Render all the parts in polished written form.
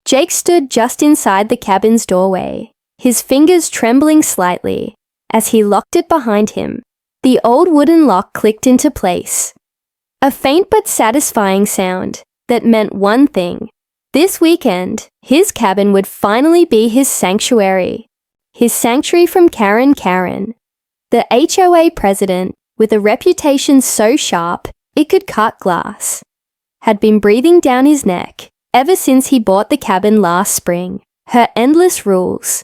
Jake stood just inside the cabin's doorway, his fingers trembling slightly. As he locked it behind him, the old wooden lock clicked into place. A faint but satisfying sound that meant one thing. This weekend, his cabin would finally be his sanctuary. His sanctuary from Karen, the HOA president, with a reputation so sharp it could cut glass, had been breathing down his neck ever since he bought the cabin last spring. Her endless rules,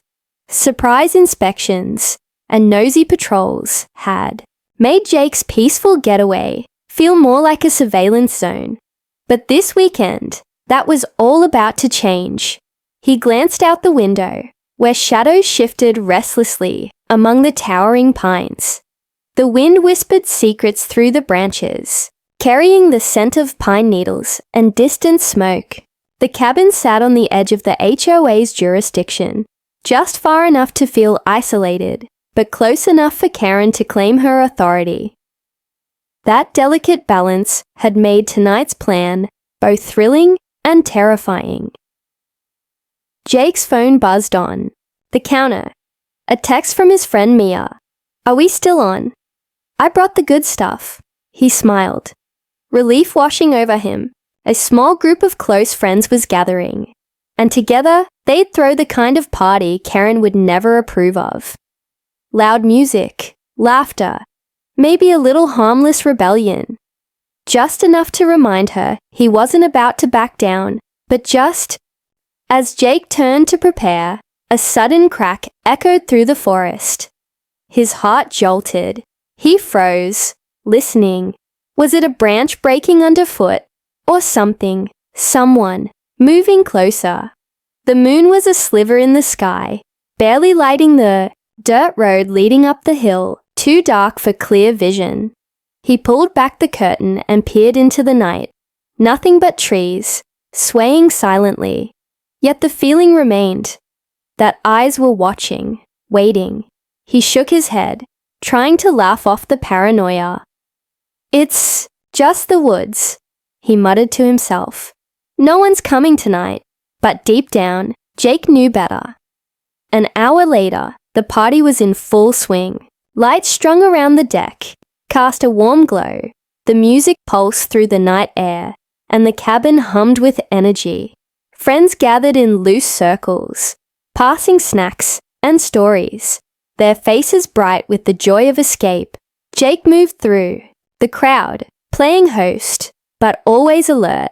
surprise inspections, and nosy patrols had made Jake's peaceful getaway feel more like a surveillance zone. But this weekend, that was all about to change. He glanced out the window, where shadows shifted restlessly among the towering pines. The wind whispered secrets through the branches, carrying the scent of pine needles and distant smoke. The cabin sat on the edge of the HOA's jurisdiction, just far enough to feel isolated, but close enough for Karen to claim her authority. That delicate balance had made tonight's plan both thrilling and terrifying. Jake's phone buzzed on the counter. A text from his friend Mia. "Are we still on?" "I brought the good stuff." He smiled, relief washing over him. A small group of close friends was gathering, and together they'd throw the kind of party Karen would never approve of. Loud music, laughter, maybe a little harmless rebellion. Just enough to remind her he wasn't about to back down, but just... As Jake turned to prepare, a sudden crack echoed through the forest. His heart jolted. He froze, listening. Was it a branch breaking underfoot? Or something, someone, moving closer? The moon was a sliver in the sky, barely lighting the dirt road leading up the hill, too dark for clear vision. He pulled back the curtain and peered into the night. Nothing but trees, swaying silently. Yet the feeling remained, that eyes were watching, waiting. He shook his head, trying to laugh off the paranoia. "It's just the woods," he muttered to himself. "No one's coming tonight." But deep down, Jake knew better. An hour later, the party was in full swing. Lights strung around the deck cast a warm glow. The music pulsed through the night air, and the cabin hummed with energy. Friends gathered in loose circles, passing snacks and stories, their faces bright with the joy of escape. Jake moved through the crowd, playing host, but always alert.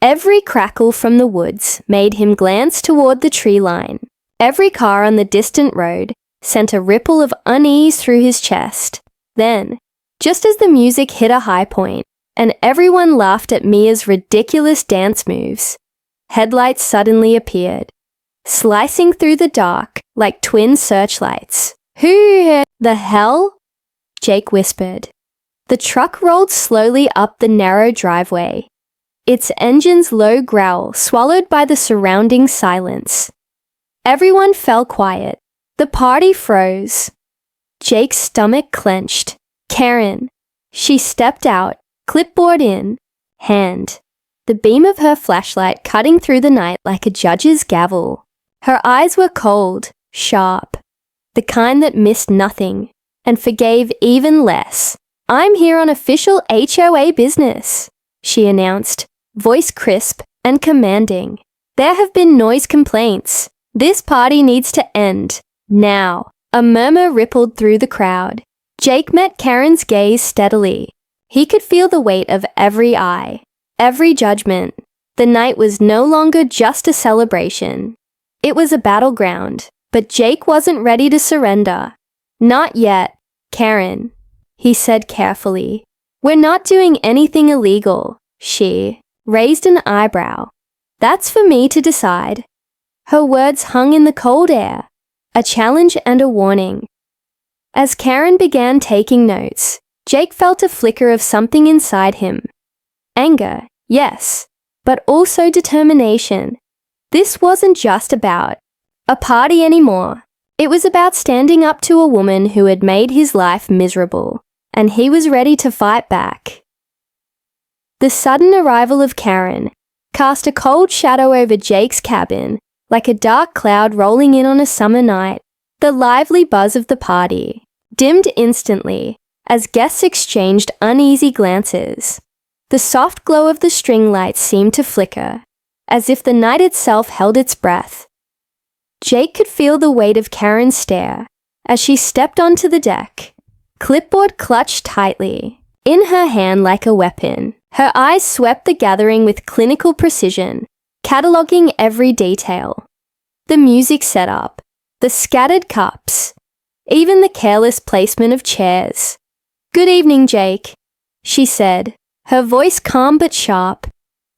Every crackle from the woods made him glance toward the tree line. Every car on the distant road sent a ripple of unease through his chest. Then, just as the music hit a high point, and everyone laughed at Mia's ridiculous dance moves, headlights suddenly appeared, slicing through the dark like twin searchlights. "Who the hell?" Jake whispered. The truck rolled slowly up the narrow driveway, its engine's low growl swallowed by the surrounding silence. Everyone fell quiet. The party froze. Jake's stomach clenched. Karen. She stepped out, clipboard in hand, the beam of her flashlight cutting through the night like a judge's gavel. Her eyes were cold, sharp, the kind that missed nothing and forgave even less. "I'm here on official HOA business," she announced, voice crisp and commanding. "There have been noise complaints. This party needs to end, now." A murmur rippled through the crowd. Jake met Karen's gaze steadily. He could feel the weight of every eye, every judgment. The night was no longer just a celebration. It was a battleground, but Jake wasn't ready to surrender. "Not yet, Karen," he said carefully. "We're not doing anything illegal." She raised an eyebrow. "That's for me to decide." Her words hung in the cold air, a challenge and a warning. As Karen began taking notes, Jake felt a flicker of something inside him. Anger, yes, but also determination. This wasn't just about a party anymore. It was about standing up to a woman who had made his life miserable, and he was ready to fight back. The sudden arrival of Karen cast a cold shadow over Jake's cabin, like a dark cloud rolling in on a summer night. The lively buzz of the party dimmed instantly as guests exchanged uneasy glances. The soft glow of the string lights seemed to flicker, as if the night itself held its breath. Jake could feel the weight of Karen's stare as she stepped onto the deck, clipboard clutched tightly, in her hand like a weapon. Her eyes swept the gathering with clinical precision, cataloging every detail. The music setup, the scattered cups, even the careless placement of chairs. "Good evening, Jake," she said, her voice calm but sharp.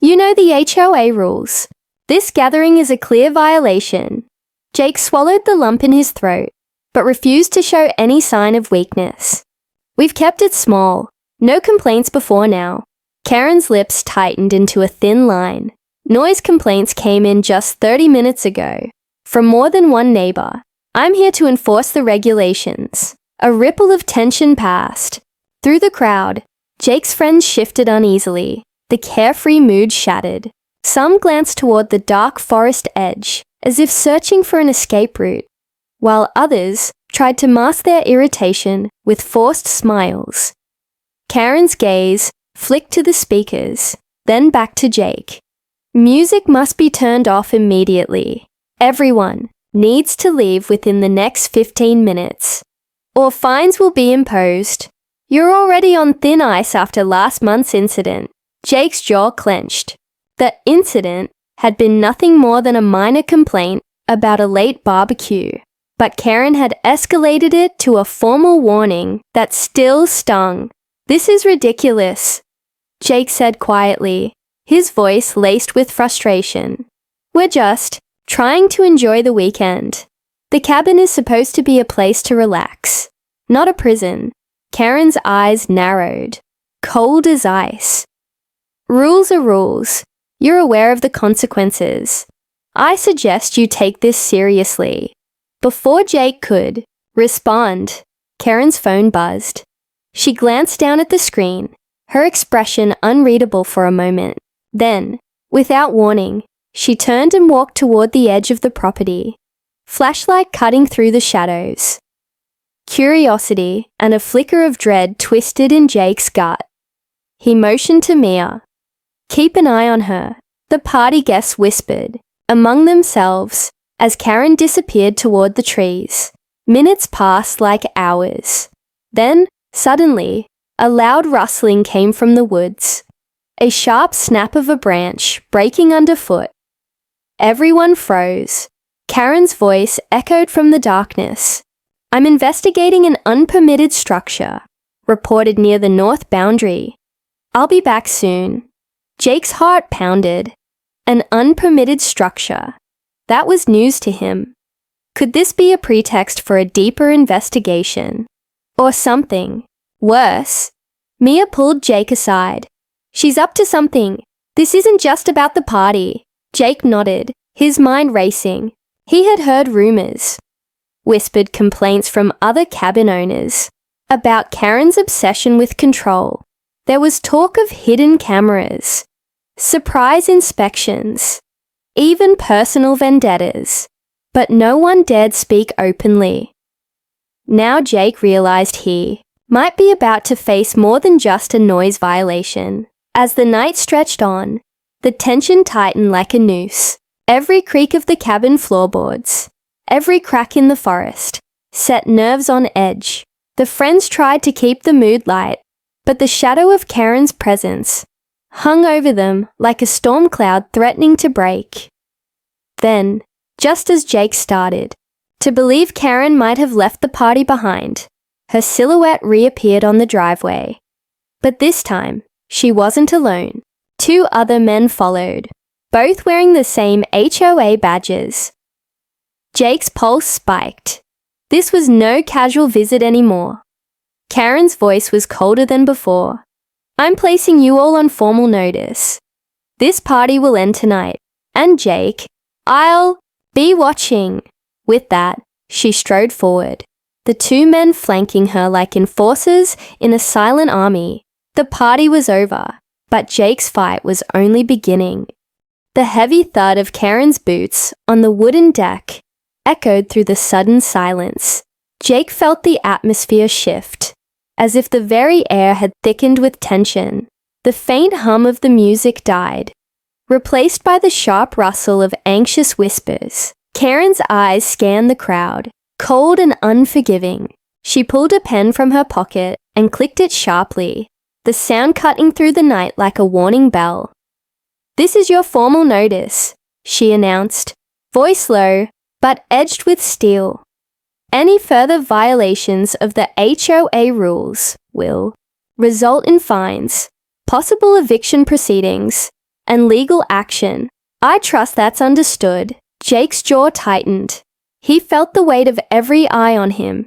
"You know the HOA rules. This gathering is a clear violation." Jake swallowed the lump in his throat, but refused to show any sign of weakness. "We've kept it small. No complaints before now." Karen's lips tightened into a thin line. "Noise complaints came in just 30 minutes ago, from more than one neighbor. I'm here to enforce the regulations." A ripple of tension passed. Through the crowd, Jake's friends shifted uneasily, the carefree mood shattered. Some glanced toward the dark forest edge, as if searching for an escape route, while others tried to mask their irritation with forced smiles. Karen's gaze flicked to the speakers, then back to Jake. "Music must be turned off immediately. Everyone needs to leave within the next 15 minutes, or fines will be imposed. You're already on thin ice after last month's incident." Jake's jaw clenched. The incident had been nothing more than a minor complaint about a late barbecue, but Karen had escalated it to a formal warning that still stung. "This is ridiculous," Jake said quietly, his voice laced with frustration. "We're just trying to enjoy the weekend. The cabin is supposed to be a place to relax, not a prison." Karen's eyes narrowed, cold as ice. "Rules are rules. You're aware of the consequences. I suggest you take this seriously." Before Jake could respond, Karen's phone buzzed. She glanced down at the screen, her expression unreadable for a moment. Then, without warning, she turned and walked toward the edge of the property, flashlight cutting through the shadows. Curiosity and a flicker of dread twisted in Jake's gut. He motioned to Mia. "Keep an eye on her," the party guests whispered, among themselves, as Karen disappeared toward the trees. Minutes passed like hours. Then, suddenly, a loud rustling came from the woods. A sharp snap of a branch breaking underfoot. Everyone froze. Karen's voice echoed from the darkness. "I'm investigating an unpermitted structure, reported near the north boundary. I'll be back soon." Jake's heart pounded. An unpermitted structure. That was news to him. Could this be a pretext for a deeper investigation? Or something worse? Mia pulled Jake aside. "She's up to something. This isn't just about the party." Jake nodded, his mind racing. He had heard rumors, whispered complaints from other cabin owners about Karen's obsession with control. There was talk of hidden cameras, surprise inspections, even personal vendettas, but no one dared speak openly. Now Jake realized he might be about to face more than just a noise violation. As the night stretched on, the tension tightened like a noose. Every creak of the cabin floorboards, every crack in the forest, set nerves on edge. The friends tried to keep the mood light, but the shadow of Karen's presence hung over them like a storm cloud threatening to break. Then, just as Jake started to believe Karen might have left the party behind, her silhouette reappeared on the driveway. But this time, she wasn't alone. 2 other men followed, both wearing the same HOA badges. Jake's pulse spiked. This was no casual visit anymore. Karen's voice was colder than before. "I'm placing you all on formal notice. This party will end tonight. And Jake, I'll be watching." With that, she strode forward, the 2 men flanking her like enforcers in a silent army. The party was over, but Jake's fight was only beginning. The heavy thud of Karen's boots on the wooden deck echoed through the sudden silence. Jake felt the atmosphere shift, as if the very air had thickened with tension. The faint hum of the music died, replaced by the sharp rustle of anxious whispers. Karen's eyes scanned the crowd, cold and unforgiving. She pulled a pen from her pocket and clicked it sharply, the sound cutting through the night like a warning bell. "This is your formal notice," she announced, voice low, but edged with steel. "Any further violations of the HOA rules will result in fines, possible eviction proceedings, and legal action. I trust that's understood." Jake's jaw tightened. He felt the weight of every eye on him,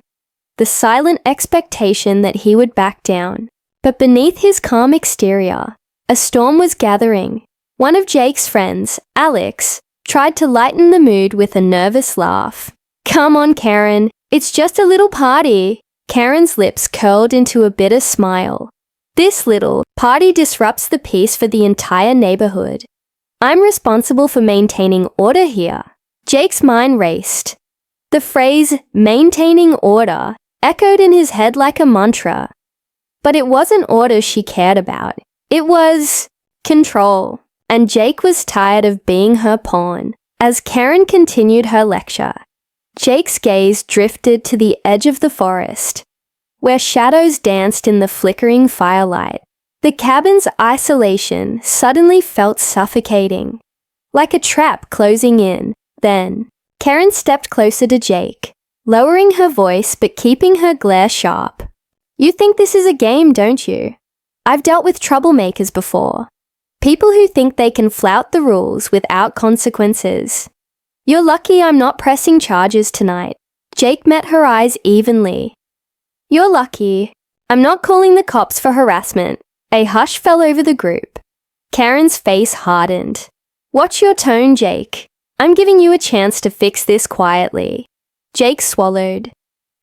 the silent expectation that he would back down. But beneath his calm exterior, a storm was gathering. One of Jake's friends, Alex, tried to lighten the mood with a nervous laugh. "Come on, Karen, it's just a little party." Karen's lips curled into a bitter smile. "This little party disrupts the peace for the entire neighborhood. I'm responsible for maintaining order here." Jake's mind raced. The phrase, maintaining order, echoed in his head like a mantra. But it wasn't order she cared about. It was control. And Jake was tired of being her pawn. As Karen continued her lecture, Jake's gaze drifted to the edge of the forest, where shadows danced in the flickering firelight. The cabin's isolation suddenly felt suffocating, like a trap closing in. Then, Karen stepped closer to Jake, lowering her voice but keeping her glare sharp. "You think this is a game, don't you? I've dealt with troublemakers before. People who think they can flout the rules without consequences. You're lucky I'm not pressing charges tonight." Jake met her eyes evenly. "You're lucky I'm not calling the cops for harassment." A hush fell over the group. Karen's face hardened. "Watch your tone, Jake. I'm giving you a chance to fix this quietly." Jake swallowed,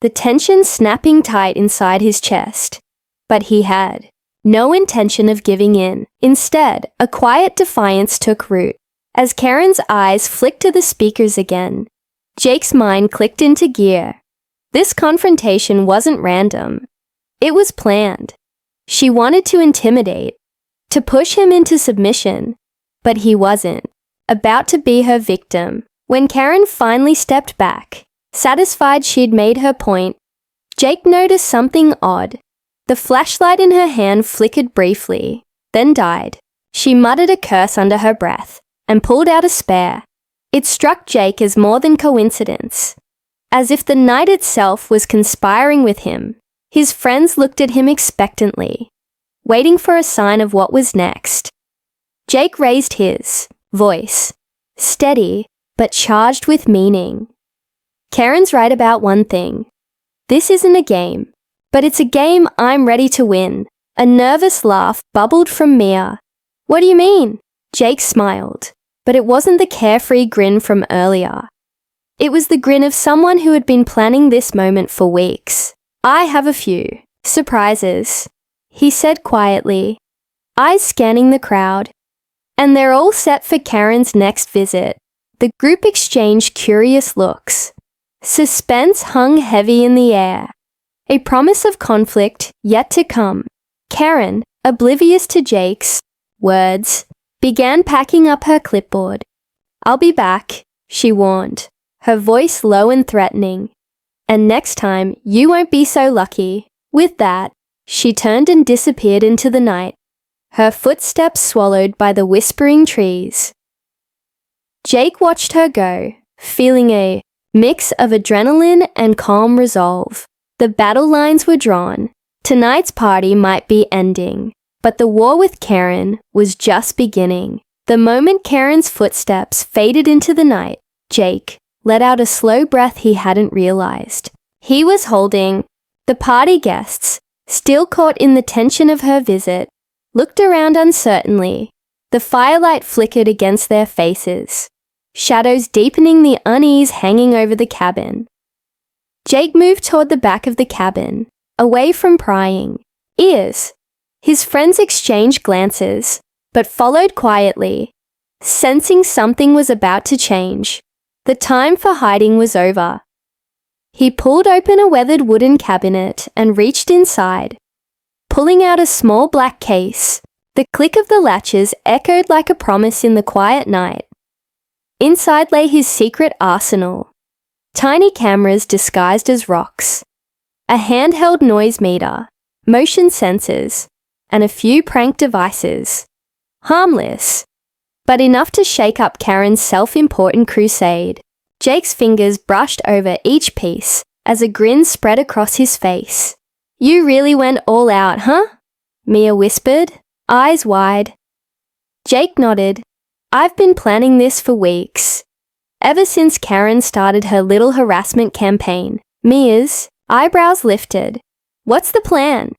the tension snapping tight inside his chest. But he had no intention of giving in. Instead, a quiet defiance took root. As Karen's eyes flicked to the speakers again, Jake's mind clicked into gear. This confrontation wasn't random. It was planned. She wanted to intimidate, to push him into submission, but he wasn't about to be her victim. When Karen finally stepped back, satisfied she'd made her point, Jake noticed something odd. The flashlight in her hand flickered briefly, then died. She muttered a curse under her breath and pulled out a spare. It struck Jake as more than coincidence, as if the night itself was conspiring with him. His friends looked at him expectantly, waiting for a sign of what was next. Jake raised his voice, steady but charged with meaning. "Karen's right about one thing. This isn't a game. But it's a game I'm ready to win." A nervous laugh bubbled from Mia. "What do you mean?" Jake smiled, but it wasn't the carefree grin from earlier. It was the grin of someone who had been planning this moment for weeks. "I have a few surprises," he said quietly, eyes scanning the crowd. "And they're all set for Karen's next visit." The group exchanged curious looks. Suspense hung heavy in the air. A promise of conflict yet to come. Karen, oblivious to Jake's words, began packing up her clipboard. "I'll be back," she warned, her voice low and threatening. "And next time, you won't be so lucky." With that, she turned and disappeared into the night, her footsteps swallowed by the whispering trees. Jake watched her go, feeling a mix of adrenaline and calm resolve. The battle lines were drawn. Tonight's party might be ending, but the war with Karen was just beginning. The moment Karen's footsteps faded into the night, Jake let out a slow breath he hadn't realized. He was holding. The party guests, still caught in the tension of her visit, looked around uncertainly. The firelight flickered against their faces, shadows deepening the unease hanging over the cabin. Jake moved toward the back of the cabin, away from prying ears. His friends exchanged glances, but followed quietly. sensing something was about to change. The time for hiding was over. He pulled open a weathered wooden cabinet and reached inside. Pulling out a small black case, the click of the latches echoed like a promise in the quiet night. Inside lay his secret arsenal. Tiny cameras disguised as rocks, a handheld noise meter, motion sensors, and a few prank devices. Harmless, but enough to shake up Karen's self-important crusade. Jake's fingers brushed over each piece as a grin spread across his face. "You really went all out, huh?" Mia whispered, eyes wide. Jake nodded. "I've been planning this for weeks. Ever since Karen started her little harassment campaign." Mia's eyebrows lifted. "What's the plan?"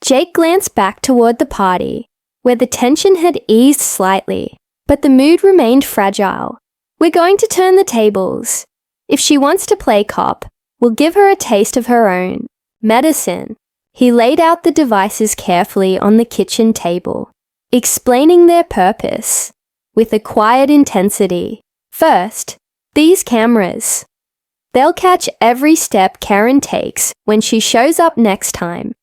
Jake glanced back toward the party, where the tension had eased slightly, but the mood remained fragile. "We're going to turn the tables. If she wants to play cop, we'll give her a taste of her own medicine." He laid out the devices carefully on the kitchen table, explaining their purpose with a quiet intensity. "First, these cameras. They'll catch every step Karen takes when she shows up next time.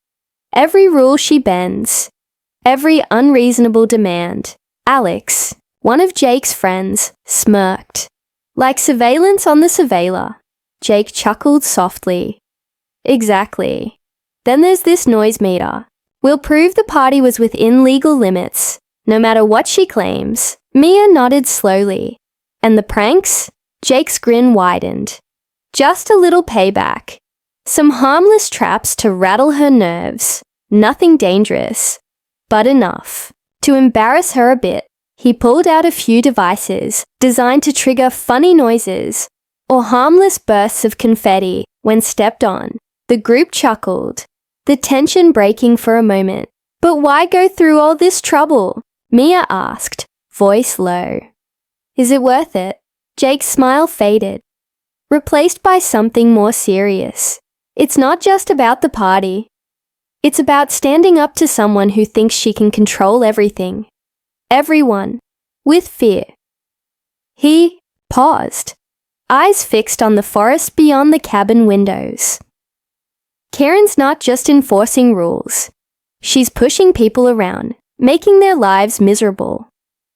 Every rule she bends. Every unreasonable demand." Alex, one of Jake's friends, smirked. "Like surveillance on the surveiller." Jake chuckled softly. "Exactly. Then there's this noise meter. We'll prove the party was within legal limits, no matter what she claims." Mia nodded slowly. "And the pranks?" Jake's grin widened. "Just a little payback. Some harmless traps to rattle her nerves. Nothing dangerous, but enough to embarrass her a bit." He pulled out a few devices designed to trigger funny noises or harmless bursts of confetti when stepped on. The group chuckled, the tension breaking for a moment. "But why go through all this trouble?" Mia asked, voice low. "Is it worth it?" Jake's smile faded, replaced by something more serious. "It's not just about the party. It's about standing up to someone who thinks she can control everything. Everyone, with fear." He paused, eyes fixed on the forest beyond the cabin windows. "Karen's not just enforcing rules. She's pushing people around, making their lives miserable.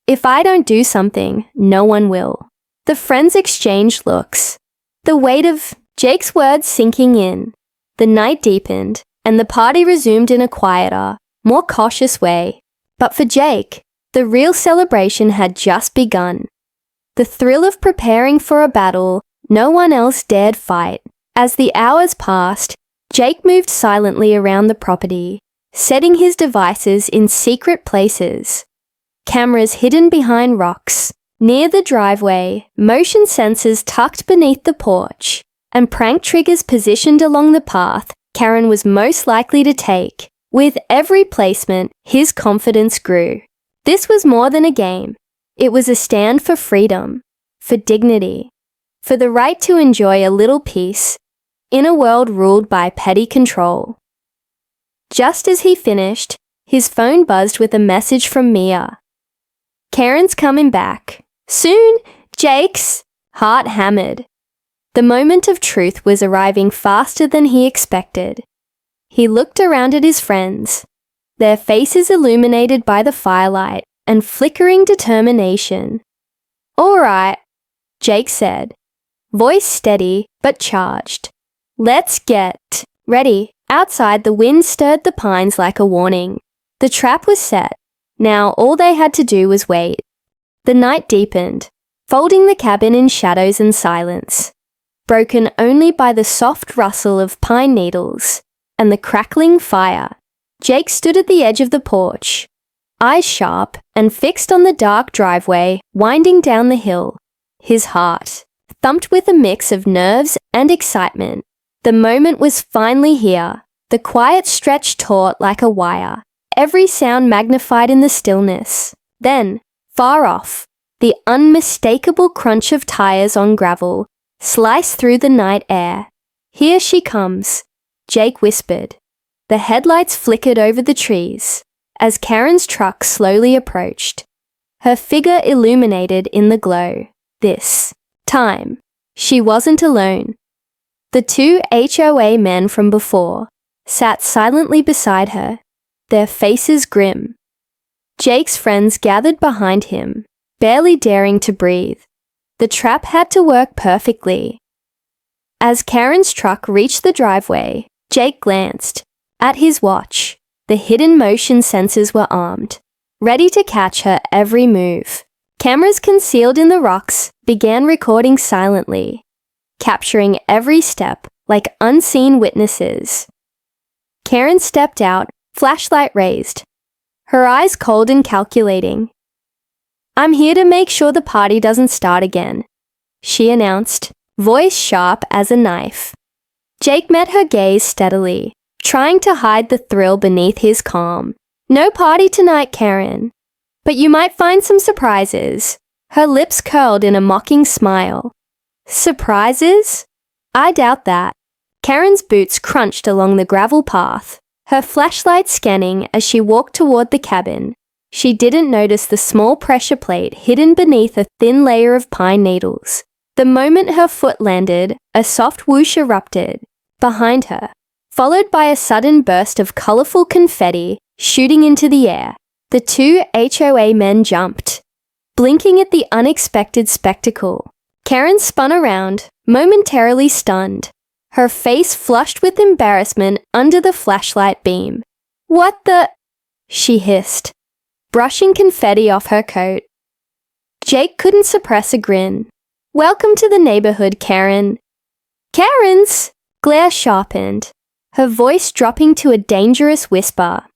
If I don't do something, no one will." The friends exchanged looks, the weight of Jake's words sinking in. The night deepened, and the party resumed in a quieter, more cautious way. But for Jake, the real celebration had just begun. The thrill of preparing for a battle no one else dared fight. As the hours passed, Jake moved silently around the property, setting his devices in secret places. Cameras hidden behind rocks, near the driveway, motion sensors tucked beneath the porch, and prank triggers positioned along the path Karen was most likely to take. With every placement, his confidence grew. This was more than a game. It was a stand for freedom, for dignity, for the right to enjoy a little peace in a world ruled by petty control. Just as he finished, his phone buzzed with a message from Mia. "Karen's coming back. Soon, Jake's." Heart hammered. The moment of truth was arriving faster than he expected. He looked around at his friends, their faces illuminated by the firelight and flickering determination. "All right," Jake said, voice steady but charged. "Let's get ready." Outside, the wind stirred the pines like a warning. The trap was set. Now all they had to do was wait. The night deepened, folding the cabin in shadows and silence, broken only by the soft rustle of pine needles and the crackling fire. Jake stood at the edge of the porch, eyes sharp and fixed on the dark driveway winding down the hill. His heart thumped with a mix of nerves and excitement. The moment was finally here. The quiet stretched taut like a wire, every sound magnified in the stillness. Then, far off, the unmistakable crunch of tires on gravel sliced through the night air. "Here she comes," Jake whispered. The headlights flickered over the trees as Karen's truck slowly approached. her figure illuminated in the glow. This time, she wasn't alone. The two HOA men from before sat silently beside her, their faces grim. Jake's friends gathered behind him, barely daring to breathe. The trap had to work perfectly. As Karen's truck reached the driveway, Jake glanced. At his watch, the hidden motion sensors were armed, ready to catch her every move. Cameras concealed in the rocks began recording silently, capturing every step like unseen witnesses. Karen stepped out, flashlight raised, her eyes cold and calculating. "I'm here to make sure the party doesn't start again," she announced, voice sharp as a knife. Jake met her gaze steadily, trying to hide the thrill beneath his calm. "No party tonight, Karen. But you might find some surprises." Her lips curled in a mocking smile. "Surprises? I doubt that." Karen's boots crunched along the gravel path, her flashlight scanning as she walked toward the cabin. She didn't notice the small pressure plate hidden beneath a thin layer of pine needles. The moment her foot landed, a soft whoosh erupted behind her, followed by a sudden burst of colorful confetti shooting into the air. The two HOA men jumped, blinking at the unexpected spectacle. Karen spun around, momentarily stunned, her face flushed with embarrassment under the flashlight beam. "What the?" she hissed, brushing confetti off her coat. Jake couldn't suppress a grin. "Welcome to the neighborhood, Karen." "Karen's!" Glare sharpened, her voice dropping to a dangerous whisper.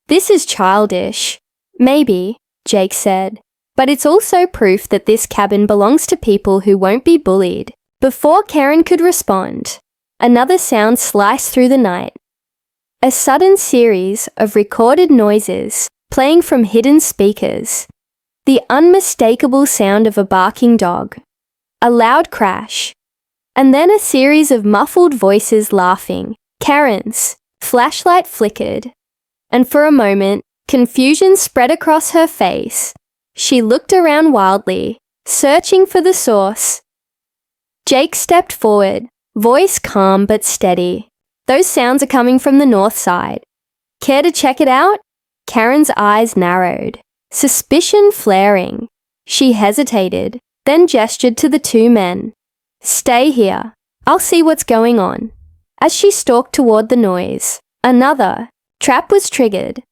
"This is childish." "Maybe," Jake said, "but it's also proof that this cabin belongs to people who won't be bullied." Before Karen could respond, another sound sliced through the night. A sudden series of recorded noises playing from hidden speakers. The unmistakable sound of a barking dog, a loud crash, and then a series of muffled voices laughing. Karen's flashlight flickered, and for a moment, confusion spread across her face. She looked around wildly, searching for the source. Jake stepped forward, voice calm but steady. "Those sounds are coming from the north side. Care to check it out?" Karen's eyes narrowed, suspicion flaring. She hesitated, then gestured to the two men. "Stay here. I'll see what's going on." As she stalked toward the noise, another trap was triggered.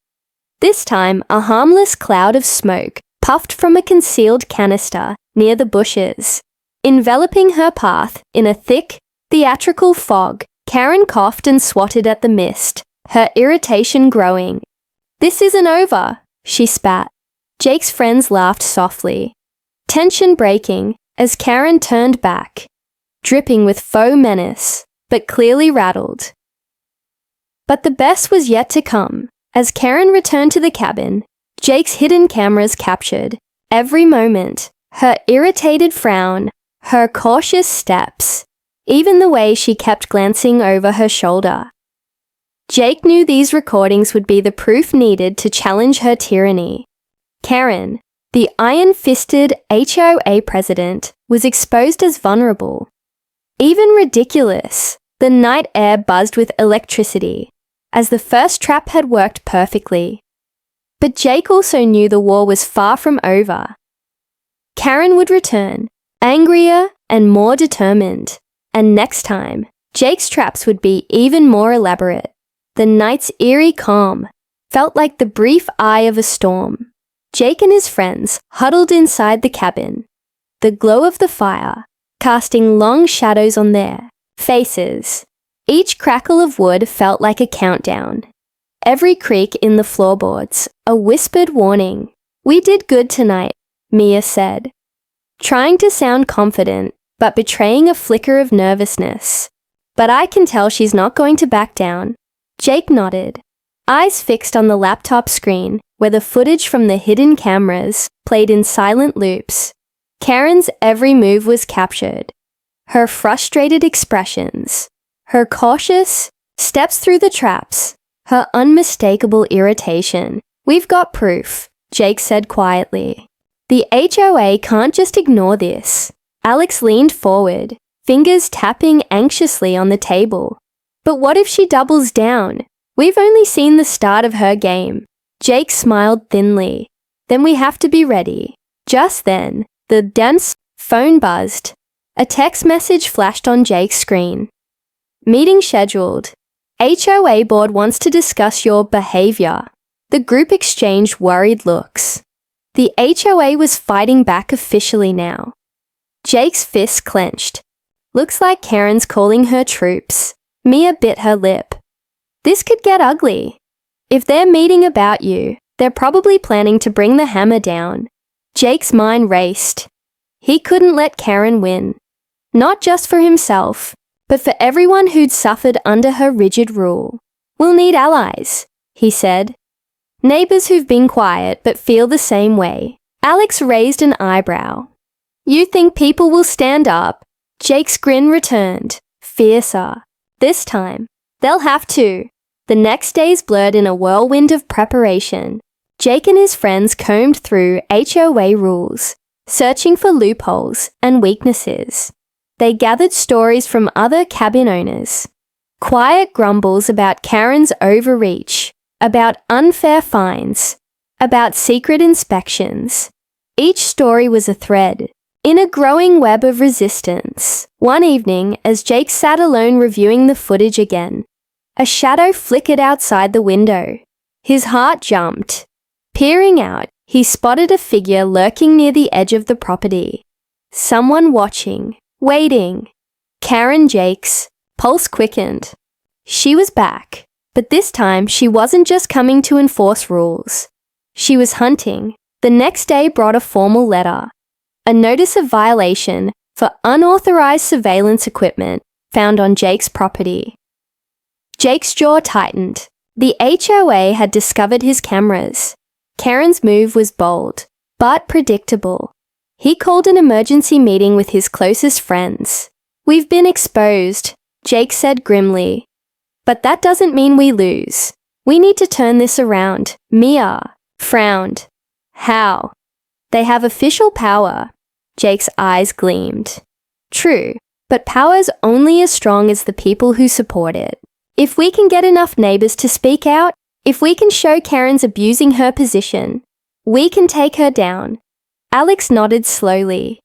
This time, a harmless cloud of smoke puffed from a concealed canister near the bushes, enveloping her path in a thick, theatrical fog. Karen coughed and swatted at the mist, her irritation growing. "This isn't over," she spat. Jake's friends laughed softly, tension breaking as Karen turned back, dripping with faux menace, but clearly rattled. But the best was yet to come. As Karen returned to the cabin, Jake's hidden cameras captured every moment, her irritated frown, her cautious steps, even the way she kept glancing over her shoulder. Jake knew these recordings would be the proof needed to challenge her tyranny. Karen, the iron-fisted HOA president, was exposed as vulnerable. Even ridiculous. The night air buzzed with electricity, as the first trap had worked perfectly. But Jake also knew the war was far from over. Karen would return, angrier and more determined. And next time, Jake's traps would be even more elaborate. The night's eerie calm felt like the brief eye of a storm. Jake and his friends huddled inside the cabin, the glow of the fire casting long shadows on their faces. Each crackle of wood felt like a countdown. Every creak in the floorboards, a whispered warning. "We did good tonight," Mia said, trying to sound confident, but betraying a flicker of nervousness. "But I can tell she's not going to back down." Jake nodded, eyes fixed on the laptop screen where the footage from the hidden cameras played in silent loops. Karen's every move was captured. Her frustrated expressions, her cautious steps through the traps, her unmistakable irritation. "We've got proof," Jake said quietly. The HOA can't just ignore this. Alex leaned forward, fingers tapping anxiously on the table. But what if she doubles down? We've only seen the start of her game. Jake smiled thinly. Then we have to be ready. Just then, the dense phone buzzed. A text message flashed on Jake's screen. Meeting scheduled. HOA board wants to discuss your behavior. The group exchanged worried looks. The HOA was fighting back officially now. Jake's fists clenched. Looks like Karen's calling her troops. Mia bit her lip. This could get ugly. If they're meeting about you, they're probably planning to bring the hammer down. Jake's mind raced. He couldn't let Karen win. Not just for himself, but for everyone who'd suffered under her rigid rule. We'll need allies, he said. Neighbors who've been quiet but feel the same way. Alex raised an eyebrow. You think people will stand up? Jake's grin returned, fiercer. This time, they'll have to. The next days blurred in a whirlwind of preparation. Jake and his friends combed through HOA rules, searching for loopholes and weaknesses. They gathered stories from other cabin owners. Quiet grumbles about Karen's overreach, about unfair fines, about secret inspections. Each story was a thread in a growing web of resistance. One evening, as Jake sat alone reviewing the footage again, a shadow flickered outside the window. His heart jumped. Peering out, he spotted a figure lurking near the edge of the property. Someone watching, waiting. Karen Jake's pulse quickened. She was back, but this time she wasn't just coming to enforce rules. She was hunting. The next day brought a formal letter. A notice of violation for unauthorized surveillance equipment found on Jake's property. Jake's jaw tightened. The HOA had discovered his cameras. Karen's move was bold, but predictable. He called an emergency meeting with his closest friends. We've been exposed, Jake said grimly. But that doesn't mean we lose. We need to turn this around. Mia frowned. How? They have official power. Jake's eyes gleamed. True, but power's only as strong as the people who support it. If we can get enough neighbors to speak out, if we can show Karen's abusing her position, we can take her down. Alex nodded slowly.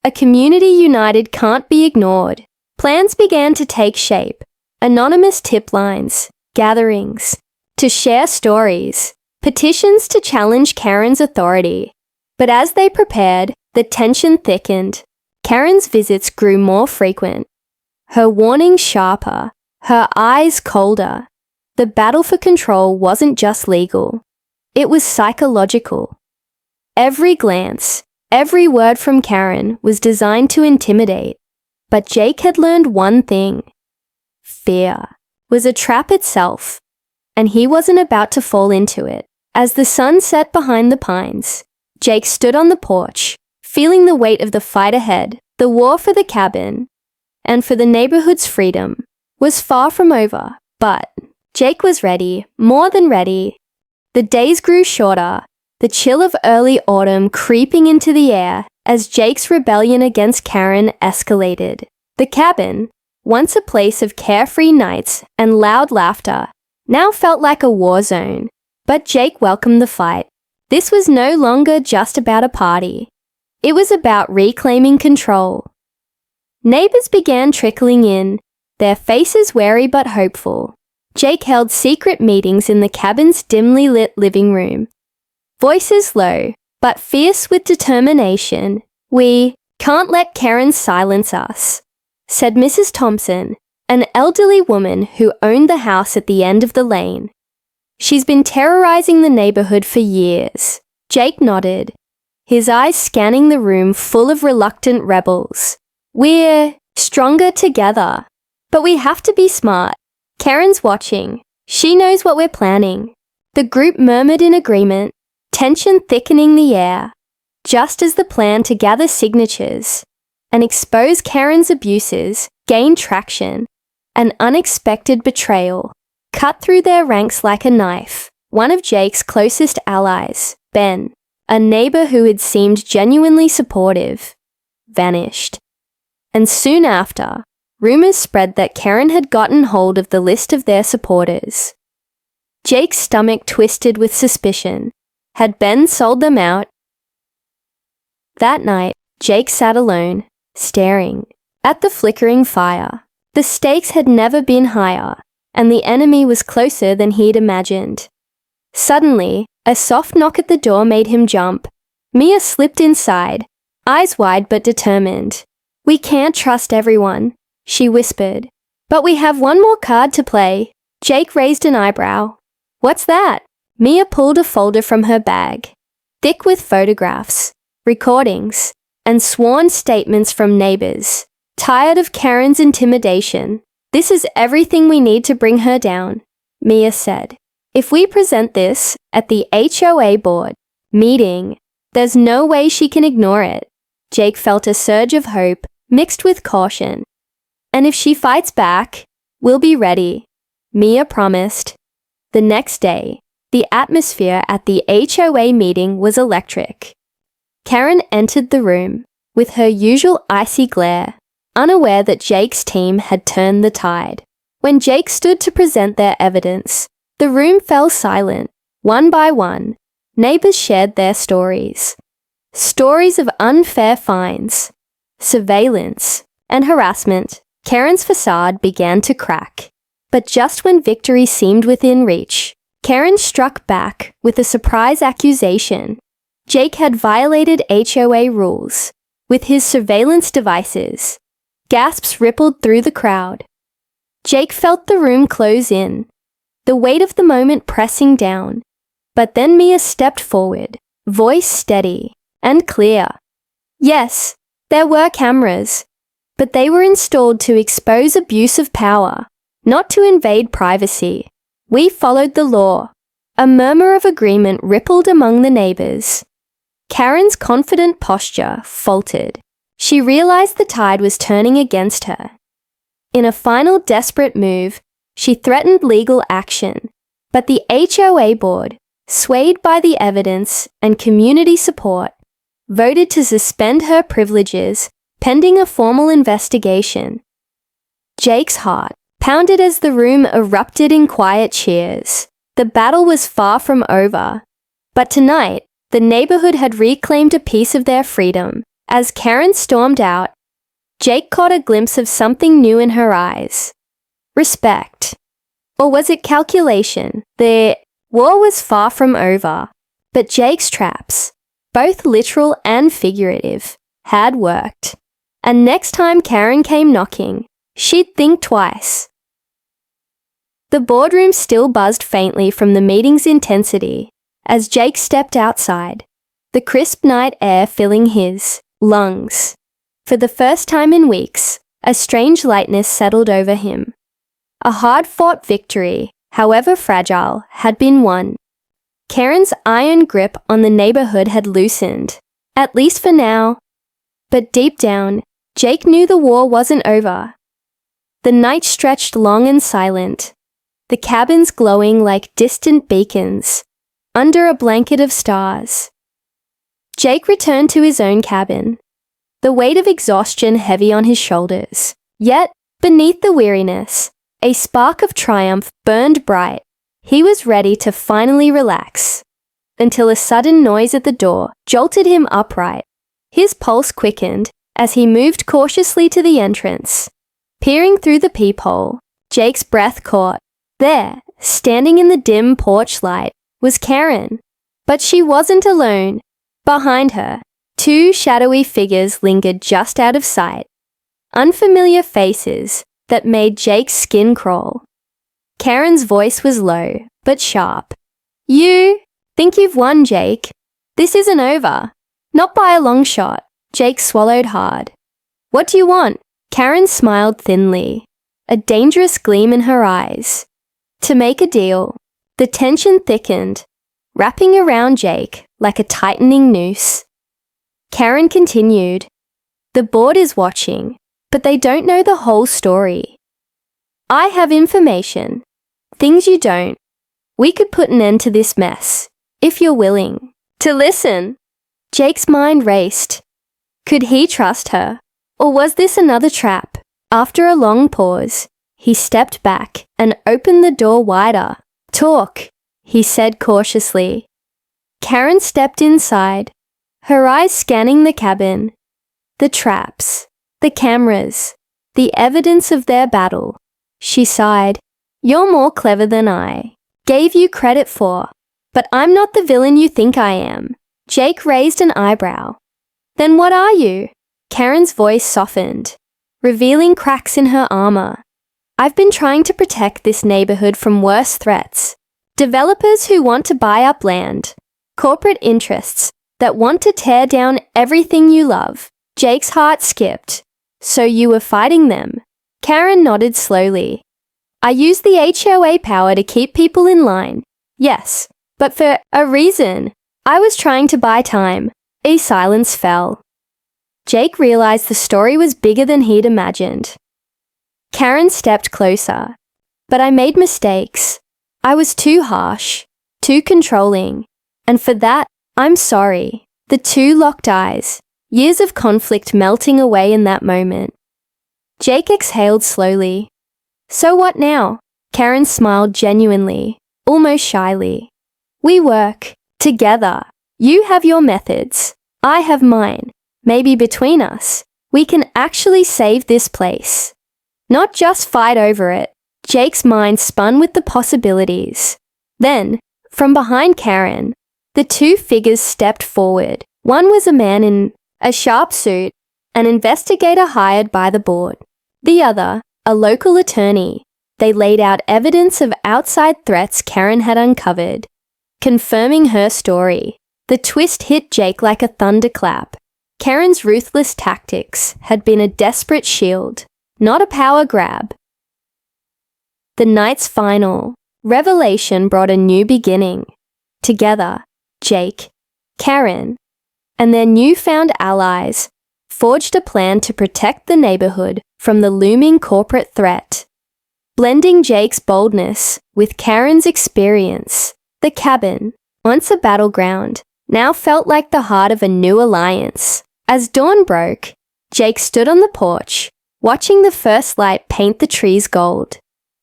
A community united can't be ignored. Plans began to take shape. Anonymous tip lines, gatherings, to share stories, petitions to challenge Karen's authority. But as they prepared, the tension thickened. Karen's visits grew more frequent. Her warnings sharper, her eyes colder. The battle for control wasn't just legal. It was psychological. Every glance, every word from Karen was designed to intimidate. But Jake had learned one thing. Fear was a trap itself, and he wasn't about to fall into it. As the sun set behind the pines, Jake stood on the porch, feeling the weight of the fight ahead. The war for the cabin, and for the neighborhood's freedom, was far from over, but Jake was ready, more than ready. The days grew shorter, the chill of early autumn creeping into the air as Jake's rebellion against Karen escalated. The cabin, once a place of carefree nights and loud laughter, now felt like a war zone. But Jake welcomed the fight. This was no longer just about a party. It was about reclaiming control. Neighbors began trickling in, their faces wary but hopeful. Jake held secret meetings in the cabin's dimly lit living room. Voices low, but fierce with determination. We can't let Karen silence us, said Mrs. Thompson, an elderly woman who owned the house at the end of the lane. She's been terrorizing the neighborhood for years. Jake nodded, his eyes scanning the room full of reluctant rebels. We're stronger together, but we have to be smart. Karen's watching. She knows what we're planning. The group murmured in agreement, tension thickening the air. Just as the plan to gather signatures and expose Karen's abuses gained traction, an unexpected betrayal cut through their ranks like a knife. One of Jake's closest allies, Ben, a neighbor who had seemed genuinely supportive, vanished. And soon after, rumors spread that Karen had gotten hold of the list of their supporters. Jake's stomach twisted with suspicion. Had Ben sold them out? That night, Jake sat alone, staring at the flickering fire. The stakes had never been higher, and the enemy was closer than he'd imagined. Suddenly, a soft knock at the door made him jump. Mia slipped inside, eyes wide but determined. "We can't trust everyone," she whispered. "But we have one more card to play." Jake raised an eyebrow. "What's that?" Mia pulled a folder from her bag, thick with photographs, recordings, and sworn statements from neighbors. "Tired of Karen's intimidation. This is everything we need to bring her down," Mia said. "If we present this at the HOA board meeting, there's no way she can ignore it." Jake felt a surge of hope mixed with caution. "And if she fights back, we'll be ready," Mia promised. The next day, the atmosphere at the HOA meeting was electric. Karen entered the room with her usual icy glare, unaware that Jake's team had turned the tide. When Jake stood to present their evidence, the room fell silent. One by one, neighbors shared their stories. Stories of unfair fines, surveillance, and harassment. Karen's facade began to crack. But just when victory seemed within reach, Karen struck back with a surprise accusation. Jake had violated HOA rules with his surveillance devices. Gasps rippled through the crowd. Jake felt the room close in, the weight of the moment pressing down. But then Mia stepped forward, voice steady and clear. Yes, there were cameras, but they were installed to expose abuse of power, not to invade privacy. We followed the law. A murmur of agreement rippled among the neighbors. Karen's confident posture faltered. She realized the tide was turning against her. In a final desperate move, she threatened legal action, but the HOA board, swayed by the evidence and community support, voted to suspend her privileges pending a formal investigation. Jake's heart pounded as the room erupted in quiet cheers. The battle was far from over. But tonight, the neighborhood had reclaimed a piece of their freedom. As Karen stormed out, Jake caught a glimpse of something new in her eyes. Respect. Or was it calculation? The war was far from over. But Jake's traps, both literal and figurative, had worked. And next time Karen came knocking, she'd think twice. The boardroom still buzzed faintly from the meeting's intensity as Jake stepped outside, the crisp night air filling his lungs. For the first time in weeks, a strange lightness settled over him. A hard-fought victory, however fragile, had been won. Karen's iron grip on the neighborhood had loosened, at least for now. But deep down, Jake knew the war wasn't over. The night stretched long and silent, the cabins glowing like distant beacons under a blanket of stars. Jake returned to his own cabin, the weight of exhaustion heavy on his shoulders. Yet, beneath the weariness, a spark of triumph burned bright. He was ready to finally relax, until a sudden noise at the door jolted him upright. His pulse quickened as he moved cautiously to the entrance. Peering through the peephole, Jake's breath caught. There, standing in the dim porch light, was Karen. But she wasn't alone. Behind her, two shadowy figures lingered just out of sight. Unfamiliar faces that made Jake's skin crawl. Karen's voice was low, but sharp. "You think you've won, Jake? This isn't over. Not by a long shot." Jake swallowed hard. "What do you want?" Karen smiled thinly, a dangerous gleam in her eyes. "To make a deal." The tension thickened, wrapping around Jake like a tightening noose. Karen continued, "The board is watching, but they don't know the whole story. I have information, things you don't. We could put an end to this mess, if you're willing." to listen. Jake's mind raced. Could he trust her? Or was this another trap? After a long pause, he stepped back and opened the door wider. Talk, he said cautiously. Karen stepped inside, her eyes scanning the cabin. The traps, the cameras, the evidence of their battle. She sighed. You're more clever than I gave you credit for, but I'm not the villain you think I am. Jake raised an eyebrow. Then what are you? Karen's voice softened, revealing cracks in her armor. I've been trying to protect this neighborhood from worse threats. Developers who want to buy up land. Corporate interests that want to tear down everything you love. Jake's heart skipped. So you were fighting them? Karen nodded slowly. I use the HOA power to keep people in line. Yes, but for a reason. I was trying to buy time. A silence fell. Jake realized the story was bigger than he'd imagined. Karen stepped closer. But I made mistakes. I was too harsh, too controlling. And for that, I'm sorry. The two locked eyes, years of conflict melting away in that moment. Jake exhaled slowly. So what now? Karen smiled genuinely, almost shyly. We work together. You have your methods. I have mine. Maybe between us, we can actually save this place. Not just fight over it. Jake's mind spun with the possibilities. Then, from behind Karen, the two figures stepped forward. One was a man in a sharp suit, an investigator hired by the board. The other, a local attorney. They laid out evidence of outside threats Karen had uncovered, confirming her story. The twist hit Jake like a thunderclap. Karen's ruthless tactics had been a desperate shield, not a power grab. The night's final revelation brought a new beginning. Together, Jake, Karen, and their newfound allies forged a plan to protect the neighborhood from the looming corporate threat. Blending Jake's boldness with Karen's experience, the cabin, once a battleground, now felt like the heart of a new alliance. As dawn broke, Jake stood on the porch, watching the first light paint the trees gold.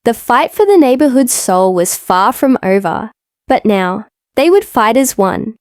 The fight for the neighborhood's soul was far from over, but now they would fight as one,